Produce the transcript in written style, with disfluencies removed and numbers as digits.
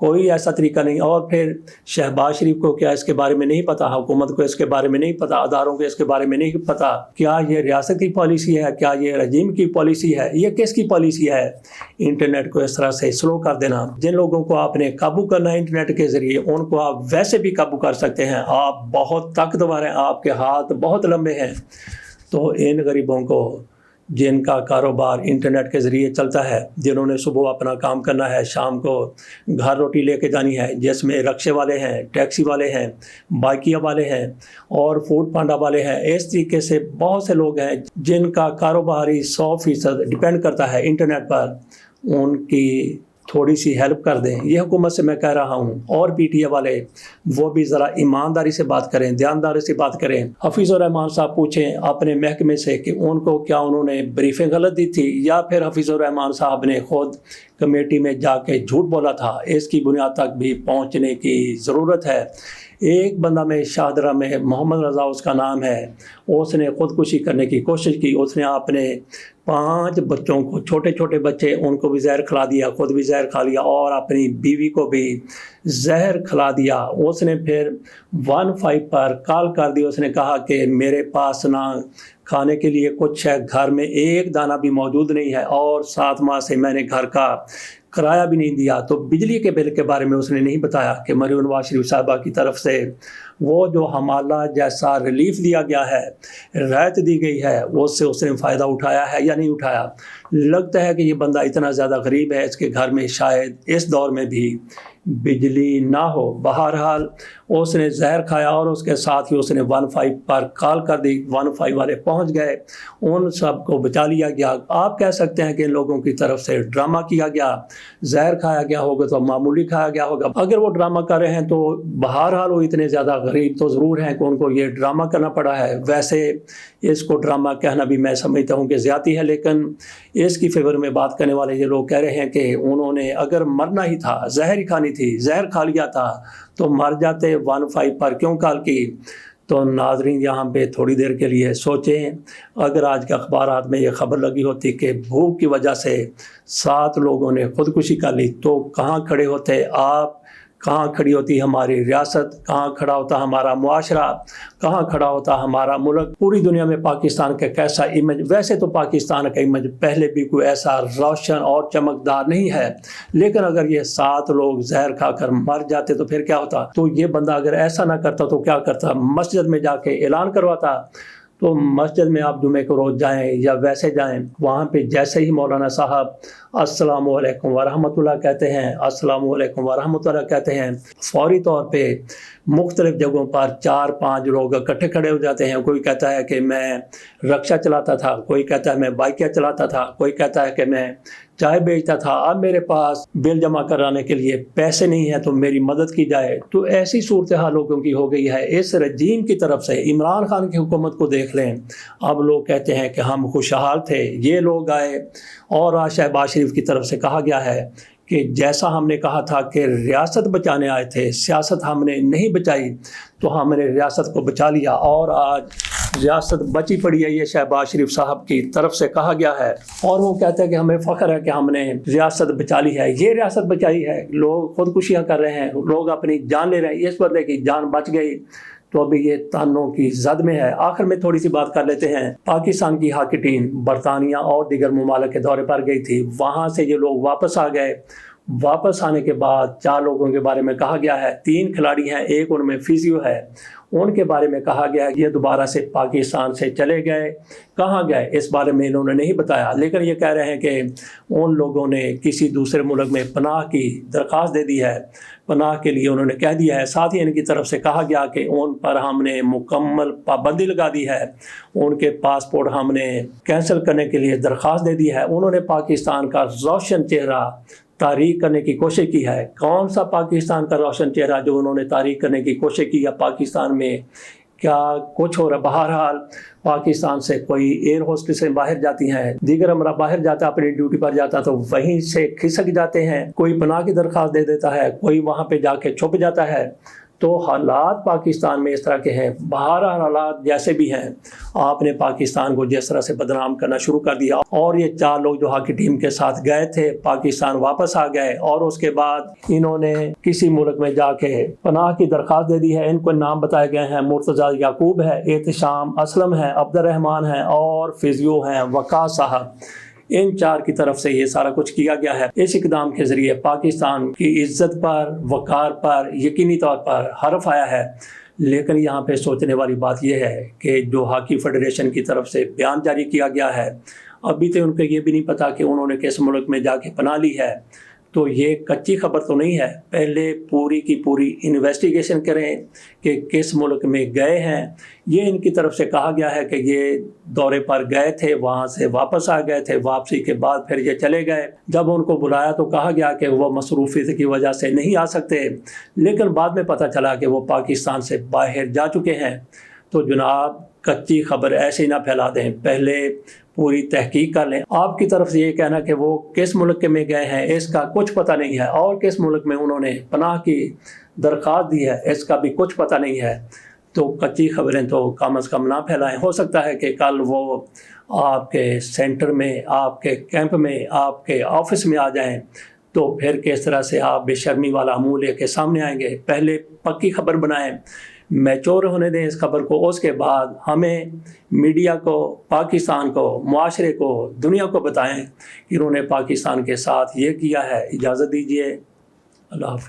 کوئی ایسا طریقہ نہیں. اور پھر شہباز شریف کو کیا اس کے بارے میں نہیں پتا؟ حکومت کو اس کے بارے میں نہیں پتا؟ اداروں کو اس کے بارے میں نہیں پتا؟ کیا یہ ریاست کی پالیسی ہے؟ کیا یہ رجیم کی پالیسی ہے؟ یہ کس کی پالیسی ہے؟ انٹرنیٹ کو اس طرح سے سلو کر دینا. جن لوگوں کو آپ نے قابو کرنا ہے انٹرنیٹ کے ذریعے، ان کو آپ ویسے بھی قابو کر سکتے ہیں. آپ بہت طاقتور ہیں، آپ کے ہاتھ بہت لمبے ہیں. تو ان غریبوں کو جن کا کاروبار انٹرنیٹ کے ذریعے چلتا ہے، جنہوں نے صبح اپنا کام کرنا ہے، شام کو گھر روٹی لے کے جانی ہے، جس میں رکشے والے ہیں، ٹیکسی والے ہیں، بائکیا والے ہیں اور فوڈ پانڈا والے ہیں، اس طریقے سے بہت سے لوگ ہیں جن کا کاروبار ہی 100% ڈیپینڈ کرتا ہے انٹرنیٹ پر. ان کی تھوڑی سی ہیلپ کر دیں. یہ حکومت سے میں کہہ رہا ہوں. اور پی ٹی اے والے وہ بھی ذرا ایمانداری سے بات کریں، دیانداری سے بات کریں. حفیظ الرحمان صاحب پوچھیں اپنے محکمے سے کہ ان کو کیا انہوں نے بریفنگ غلط دی تھی، یا پھر حفیظ الرحمان صاحب نے خود کمیٹی میں جا کے جھوٹ بولا تھا. اس کی بنیاد تک بھی پہنچنے کی ضرورت ہے. ایک بندہ میں شاہدرہ میں محمد رضا اس کا نام ہے، اس نے خودکشی کرنے کی کوشش کی. اس نے اپنے 5 بچوں کو، چھوٹے چھوٹے بچے، ان کو بھی زہر کھلا دیا، خود بھی زہر کھا لیا اور اپنی بیوی کو بھی زہر کھلا دیا. اس نے پھر 15 پر کال کر دی. اس نے کہا کہ میرے پاس نہ کھانے کے لیے کچھ ہے، گھر میں ایک دانہ بھی موجود نہیں ہے، اور 7 ماہ سے میں نے گھر کا کرایہ بھی نہیں دیا. تو بجلی کے بل کے بارے میں اس نے نہیں بتایا کہ مریم نواز شریف صاحبہ کی طرف سے وہ جو حمالہ جیسا ریلیف دیا گیا ہے، رعایت دی گئی ہے، اس سے اس نے فائدہ اٹھایا ہے یا نہیں اٹھایا. لگتا ہے کہ یہ بندہ اتنا زیادہ غریب ہے، اس کے گھر میں شاید اس دور میں بھی بجلی نہ ہو. بہرحال اس نے زہر کھایا اور اس کے ساتھ ہی اس نے 15 پر کال کر دی. 15 والے پہنچ گئے، ان سب کو بچا لیا گیا. آپ کہہ سکتے ہیں کہ ان لوگوں کی طرف سے ڈرامہ کیا گیا، زہر کھایا گیا ہوگا تو معمولی کھایا گیا ہوگا. اگر وہ ڈرامہ کر رہے ہیں تو بہرحال وہ اتنے زیادہ غریب تو ضرور ہیں کہ ان کو یہ ڈرامہ کرنا پڑا ہے. ویسے اس کو ڈرامہ کہنا بھی میں سمجھتا ہوں کہ زیادتی ہے، لیکن اس کی فیور میں بات کرنے والے یہ لوگ کہہ رہے ہیں کہ انہوں نے اگر مرنا ہی تھا، زہر ہی کھانی تھی، زہر کھا لیا تھا تو مر جاتے. 15 پر کیوں کال کی؟ تو ناظرین یہاں پہ تھوڑی دیر کے لیے سوچیں. اگر آج کے اخبارات میں یہ خبر لگی ہوتی کہ بھوک کی وجہ سے 7 لوگوں نے خودکشی کر لی، تو کہاں کھڑے ہوتے آپ؟ کہاں کھڑی ہوتی ہماری ریاست؟ کہاں کھڑا ہوتا ہمارا معاشرہ؟ کہاں کھڑا ہوتا ہمارا ملک؟ پوری دنیا میں پاکستان کا کیسا امیج؟ ویسے تو پاکستان کا امیج پہلے بھی کوئی ایسا روشن اور چمکدار نہیں ہے، لیکن اگر یہ 7 لوگ زہر کھا کر مر جاتے تو پھر کیا ہوتا؟ تو یہ بندہ اگر ایسا نہ کرتا تو کیا کرتا؟ مسجد میں جا کے اعلان کرواتا. تو مسجد میں آپ جمعے کو روز جائیں یا ویسے جائیں، وہاں پہ جیسے ہی مولانا صاحب السلام علیکم ورحمۃ اللہ کہتے ہیں، السلام علیکم ورحمۃ اللہ کہتے ہیں، فوری طور پہ مختلف جگہوں پر 4-5 لوگ اکٹھے کھڑے ہو جاتے ہیں. کوئی کہتا ہے کہ میں رکشہ چلاتا تھا، کوئی کہتا ہے میں بائکیا چلاتا تھا، کوئی کہتا ہے کہ میں چائے بیچتا تھا، اب میرے پاس بل جمع کرانے کے لیے پیسے نہیں ہیں تو میری مدد کی جائے. تو ایسی صورتحال لوگوں کی ہو گئی ہے. اس رجیم کی طرف سے عمران خان کی حکومت کو دیکھ لیں، اب لوگ کہتے ہیں کہ ہم خوشحال تھے، یہ لوگ آئے اور آج شہباز شریف کی طرف سے کہا گیا ہے کہ جیسا ہم نے کہا تھا کہ ریاست بچانے آئے تھے، سیاست ہم نے نہیں بچائی تو ہم نے ریاست کو بچا لیا، اور آج ریاست بچی پڑی ہے. یہ شہباز شریف صاحب کی طرف سے کہا گیا ہے، اور وہ کہتے ہیں کہ ہمیں فخر ہے کہ ہم نے ریاست بچا لی ہے. یہ ریاست بچائی ہے. لوگ خودکشیاں کر رہے ہیں، لوگ اپنی جان لے رہے ہیں. اس بندے کی جان بچ گئی تو ابھی یہ تانوں کی زد میں ہے. آخر میں تھوڑی سی بات کر لیتے ہیں. پاکستان کی ہاکی ٹیم برطانیہ اور دیگر ممالک کے دورے پر گئی تھی. وہاں سے یہ لوگ واپس آ گئے. واپس آنے کے بعد 4 لوگوں کے بارے میں کہا گیا ہے، 3 کھلاڑی ہیں، ایک ان میں فزیو ہے. ان کے بارے میں کہا گیا ہے یہ دوبارہ سے پاکستان سے چلے گئے. کہاں گئے اس بارے میں انہوں نے نہیں بتایا، لیکن یہ کہہ رہے ہیں کہ ان لوگوں نے کسی دوسرے ملک میں پناہ کی درخواست دے دی ہے، پناہ کے لیے انہوں نے کہہ دیا ہے. ساتھ ہی ان کی طرف سے کہا گیا کہ ان پر ہم نے مکمل پابندی لگا دی ہے، ان کے پاسپورٹ ہم نے کینسل کرنے کے لیے درخواست دے دی ہے. انہوں نے پاکستان کا روشن چہرہ تاریخ کرنے کی کوشش کی ہے. کون سا پاکستان کا روشن چہرہ جو انہوں نے تاریخ کرنے کی کوشش کی، یا پاکستان میں کیا کچھ ہو رہا؟ بہرحال پاکستان سے کوئی ایئر ہوسٹسیں باہر جاتی ہیں، دیگر امرا باہر جاتا ہے، اپنی ڈیوٹی پر جاتا تو وہیں سے کھسک جاتے ہیں. کوئی پناہ کی درخواست دے دیتا ہے، کوئی وہاں پہ جا کے چھپ جاتا ہے. تو حالات پاکستان میں اس طرح کے ہیں، باہر حالات جیسے بھی ہیں، آپ نے پاکستان کو جس طرح سے بدنام کرنا شروع کر دیا، اور یہ 4 لوگ جو ہاکی ٹیم کے ساتھ گئے تھے پاکستان واپس آ گئے، اور اس کے بعد انہوں نے کسی ملک میں جا کے پناہ کی درخواست دے دی ہے۔ ان کو نام بتائے گئے ہیں، مرتضیٰ یعقوب ہے، احتشام اسلم ہے، عبد الرحمن ہے، اور فزیو ہیں وقاص صاحب۔ ان 4 کی طرف سے یہ سارا کچھ کیا گیا ہے۔ اس اقدام کے ذریعے پاکستان کی عزت پر، وقار پر یقینی طور پر حرف آیا ہے۔ لیکن یہاں پہ سوچنے والی بات یہ ہے کہ جو ہاکی فیڈریشن کی طرف سے بیان جاری کیا گیا ہے، ابھی تو ان کو یہ بھی نہیں پتا کہ انہوں نے کس ملک میں جا کے پناہ لی ہے، تو یہ کچی خبر تو نہیں ہے۔ پہلے پوری کی پوری انویسٹیگیشن کریں کہ کس ملک میں گئے ہیں۔ یہ ان کی طرف سے کہا گیا ہے کہ یہ دورے پر گئے تھے، وہاں سے واپس آ گئے تھے، واپسی کے بعد پھر یہ چلے گئے۔ جب ان کو بلایا تو کہا گیا کہ وہ مصروفیت کی وجہ سے نہیں آ سکتے، لیکن بعد میں پتہ چلا کہ وہ پاکستان سے باہر جا چکے ہیں۔ تو جناب کچی خبر ایسے ہی نہ پھیلا دیں، پہلے پوری تحقیق کر لیں۔ آپ کی طرف سے یہ کہنا کہ وہ کس ملک میں گئے ہیں اس کا کچھ پتہ نہیں ہے، اور کس ملک میں انہوں نے پناہ کی درخواست دی ہے اس کا بھی کچھ پتہ نہیں ہے، تو کچی خبریں تو کم از کم نہ پھیلائیں۔ ہو سکتا ہے کہ کل وہ آپ کے سینٹر میں، آپ کے کیمپ میں، آپ کے آفس میں آ جائیں، تو پھر کس طرح سے آپ بے شرمی والا منہ لے کے سامنے آئیں گے۔ پہلے پکی خبر بنائیں، میچور ہونے دیں اس خبر کو، اس کے بعد ہمیں میڈیا کو، پاکستان کو، معاشرے کو، دنیا کو بتائیں کہ انہوں نے پاکستان کے ساتھ یہ کیا ہے۔ اجازت دیجیے، اللہ حافظ۔